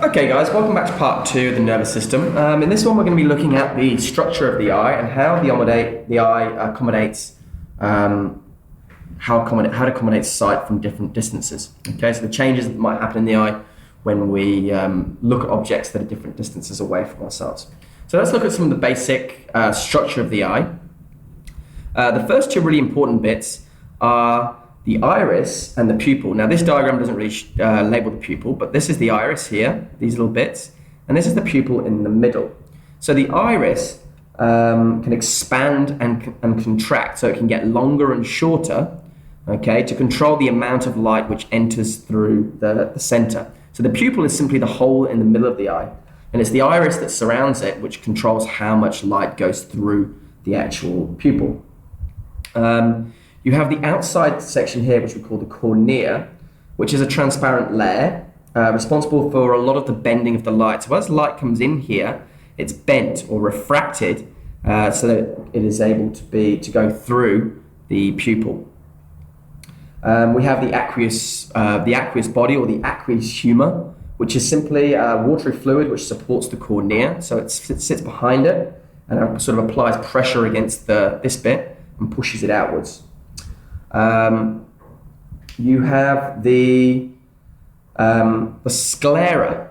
Okay, guys, welcome back to part two of the nervous system. In this one, we're going to be looking at the structure of the eye and how the eye accommodates how it accommodates sight from different distances. Okay, so the changes that might happen in the eye when we look at objects that are different distances away from ourselves. So let's look at some of the basic structure of the eye. The first two really important bits are the iris and the pupil. Now, this diagram doesn't really label the pupil, but this is the iris here, these little bits, and this is the pupil in the middle. So the iris can expand and contract, so it can get longer and shorter, okay, to control the amount of light which enters through the center. So the pupil is simply the hole in the middle of the eye, and it's the iris that surrounds it which controls how much light goes through the actual pupil. You have the outside section here, which we call the cornea, which is a transparent layer responsible for a lot of the bending of the light. So as light comes in here, it's bent or refracted so that it is able to go through the pupil. We have the aqueous body, or the aqueous humor, which is simply watery fluid which supports the cornea. So it sits behind it and sort of applies pressure against this bit and pushes it outwards. You have the sclera.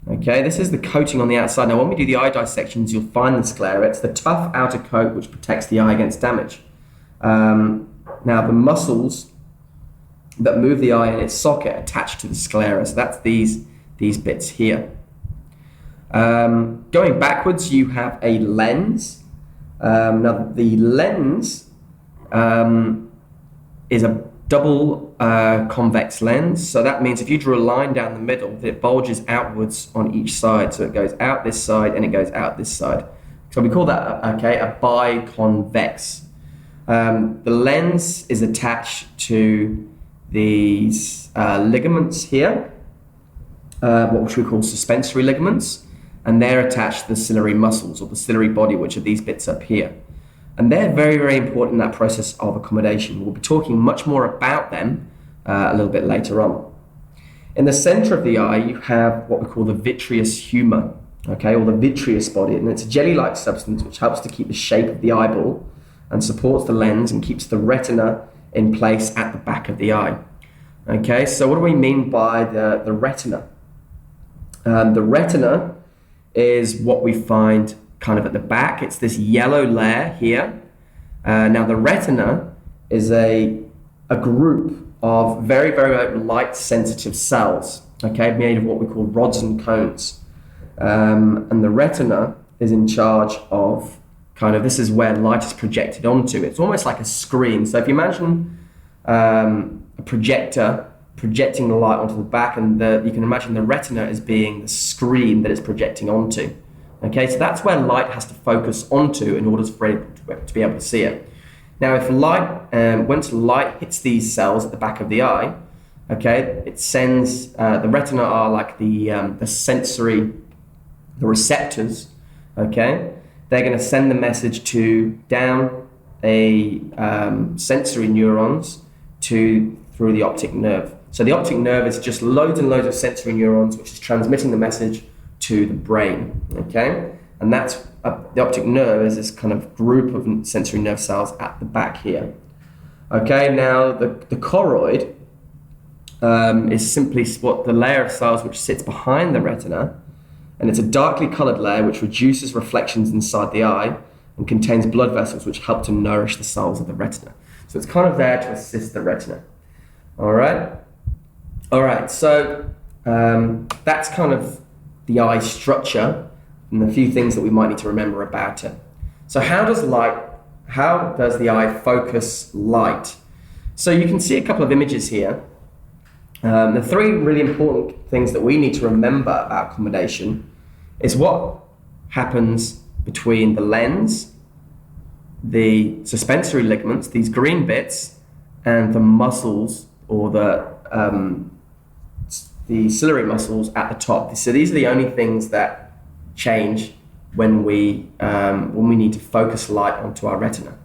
Okay, this is the coating on the outside. Now, when we do the eye dissections, you'll find the sclera. It's the tough outer coat which protects the eye against damage. Now, the muscles that move the eye in its socket attach to the sclera. So that's these bits here. Going backwards, you have a lens. Now, the lens is a double convex lens. So that means if you draw a line down the middle, it bulges outwards on each side. So it goes out this side and it goes out this side. So we call that a biconvex. The lens is attached to these ligaments here, which we call suspensory ligaments, and they're attached to the ciliary muscles or the ciliary body, which are these bits up here. And they're very, very important in that process of accommodation. We'll be talking much more about them a little bit later on. In the center of the eye, you have what we call the vitreous humor, okay, or the vitreous body. And it's a jelly-like substance which helps to keep the shape of the eyeball and supports the lens and keeps the retina in place at the back of the eye. Okay, so what do we mean by the retina? The retina is what we find kind of at the back. It's this yellow layer here. Now the retina is a group of very, very light sensitive cells, okay, made of what we call rods and cones. And the retina is in charge of this is where light is projected onto. It's almost like a screen. So if you imagine a projector projecting the light onto the back, and you can imagine the retina as being the screen that it's projecting onto. Okay, so that's where light has to focus onto in order for it to be able to see it. Now, if once light hits these cells at the back of the eye, okay, it sends the retina are like the receptors. Okay, they're going to send the message down a sensory neurons through the optic nerve. So the optic nerve is just loads and loads of sensory neurons which is transmitting the message to the brain, okay? And that's the optic nerve is this kind of group of sensory nerve cells at the back here. Okay, now the choroid is simply the layer of cells which sits behind the retina, and it's a darkly colored layer which reduces reflections inside the eye and contains blood vessels which help to nourish the cells of the retina. So it's kind of there to assist the retina. All right, so that's kind of the eye structure and a few things that we might need to remember about it. So how does the eye focus light? So you can see a couple of images here. The three really important things that we need to remember about accommodation is what happens between the lens, the suspensory ligaments, these green bits, and the muscles or the ciliary muscles at the top. So these are the only things that change when we need to focus light onto our retina.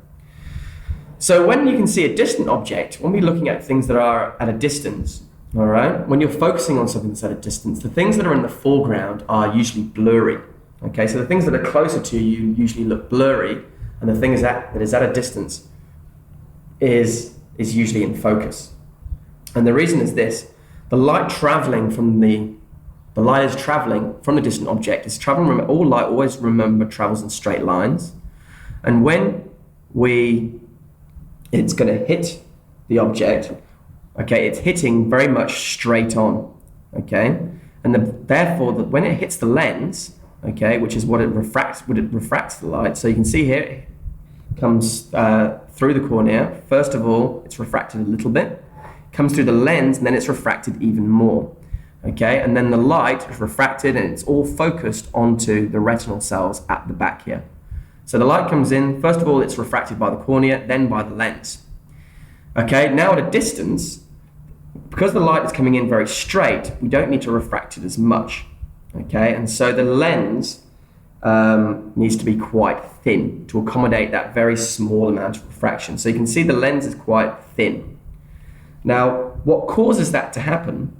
So when you can see a distant object, when we're looking at things that are at a distance, all right, when you're focusing on something that's at a distance, the things that are in the foreground are usually blurry. Okay, so the things that are closer to you usually look blurry, and the thing that is at a distance is usually in focus. And the reason is this: the light is traveling from the distant object. It's traveling. All light, always remember, travels in straight lines, and when it's going to hit the object, okay, it's hitting very much straight on, okay, and therefore when it hits the lens, okay, which is what it refracts the light. So you can see here, it comes through the cornea. First of all, it's refracted a little bit, comes through the lens, and then it's refracted even more, okay, and then the light is refracted and it's all focused onto the retinal cells at the back here. So the light comes in, first of all, it's refracted by the cornea, then by the lens. Okay, now at a distance, because the light is coming in very straight, we don't need to refract it as much. Okay, and so the lens needs to be quite thin to accommodate that very small amount of refraction. So you can see the lens is quite thin. Now, what causes that to happen,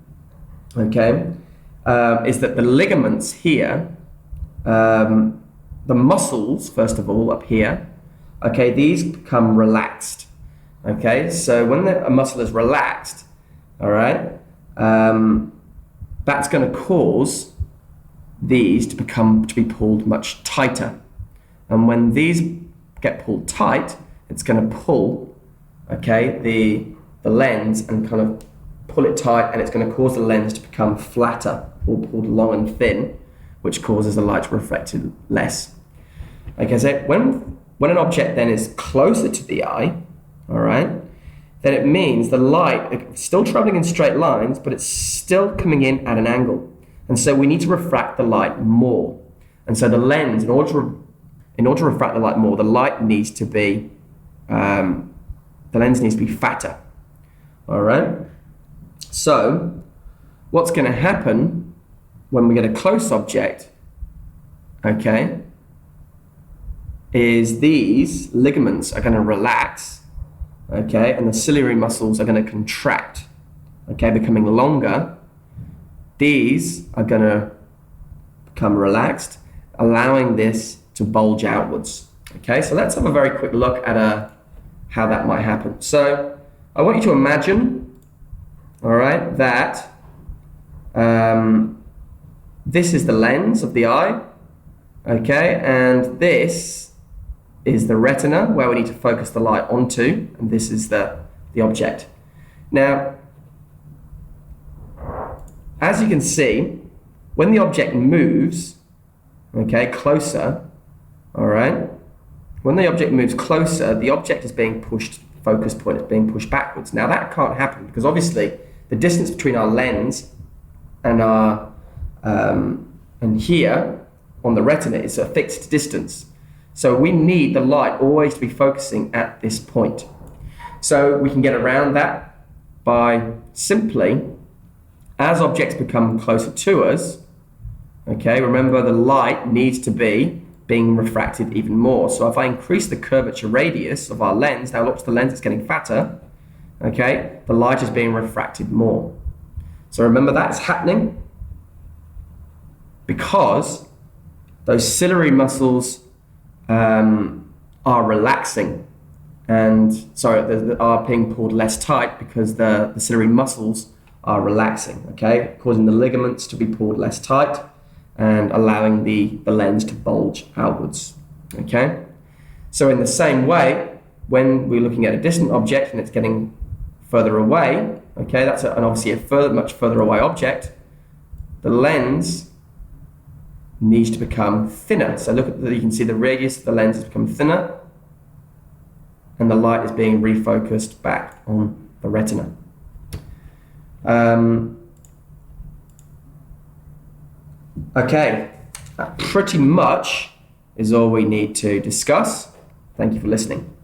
okay, is that the ligaments here, the muscles, first of all, up here, okay, these become relaxed. Okay, so when a muscle is relaxed, all right, that's going to cause these to be pulled much tighter. And when these get pulled tight, it's going to pull, okay, the lens and kind of pull it tight, and it's going to cause the lens to become flatter or pulled long and thin, which causes the light to reflect it less. Okay, so when an object then is closer to the eye, all right, then it means the light is still traveling in straight lines, but it's still coming in at an angle. And so we need to refract the light more. And so the lens, in order to refract the light more, the lens needs to be fatter. All right. So what's going to happen when we get a close object, okay, is these ligaments are going to relax, okay, and the ciliary muscles are going to contract, okay, becoming longer. These are going to become relaxed, allowing this to bulge outwards. Okay, so let's have a very quick look at how that might happen. So I want you to imagine, all right, that this is the lens of the eye, okay, and this is the retina where we need to focus the light onto, and this is the object. Now, as you can see, when the object moves, okay, closer, all right, when the object moves closer, the object is being pushed, focus point is being pushed backwards. Now that can't happen because obviously the distance between our lens and and here on the retina is a fixed distance. So we need the light always to be focusing at this point. So we can get around that by simply, as objects become closer to us, okay, remember the light needs to be being refracted even more. So if I increase the curvature radius of our lens, now look, the lens is getting fatter, okay, the light is being refracted more. So remember that's happening because those ciliary muscles are relaxing are being pulled less tight because the ciliary muscles are relaxing, okay, causing the ligaments to be pulled less tight and allowing the lens to bulge outwards, okay? So in the same way, when we're looking at a distant object and it's getting further away, okay, that's obviously a much further away object, the lens needs to become thinner. So you can see the radius of the lens has become thinner and the light is being refocused back on the retina. Okay, that pretty much is all we need to discuss. Thank you for listening.